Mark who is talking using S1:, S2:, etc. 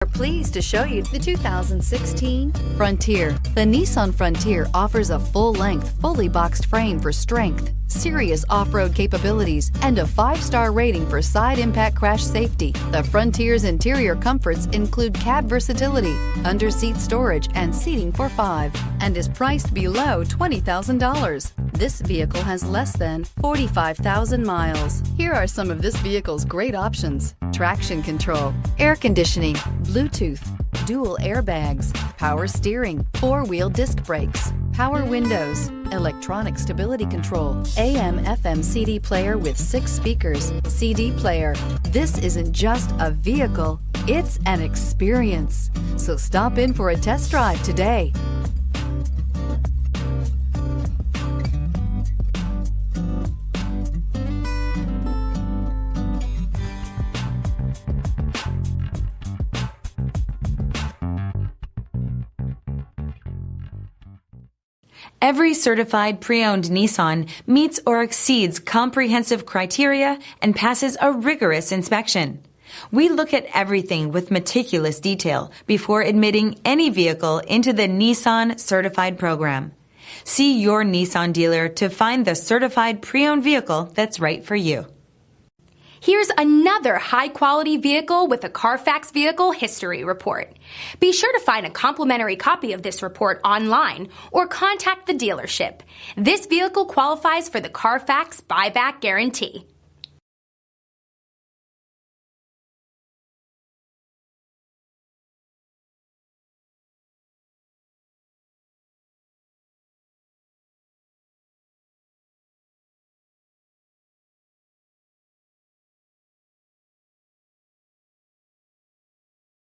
S1: We're pleased to show you the 2016 Frontier. The Nissan Frontier offers a full-length, fully boxed frame for strength, serious off-road capabilities, and a 5-star rating for side impact crash safety. The Frontier's interior comforts include cab versatility, under-seat storage, and seating for 5, and is priced below $20,000. This vehicle has less than 45,000 miles. Here are some of this vehicle's great options: traction control, air conditioning, Bluetooth, dual airbags, power steering, 4-wheel disc brakes, power windows, electronic stability control, AM/FM CD player with 6 speakers, CD player. This isn't just a vehicle, it's an experience. So stop in for a test drive today.
S2: Every certified pre-owned Nissan meets or exceeds comprehensive criteria and passes a rigorous inspection. We look at everything with meticulous detail before admitting any vehicle into the Nissan Certified program. See your Nissan dealer to find the certified pre-owned vehicle that's right for you.
S3: Here's another high-quality vehicle with a Carfax Vehicle History Report. Be sure to find a complimentary copy of this report online or contact the dealership. This vehicle qualifies for the Carfax Buyback Guarantee.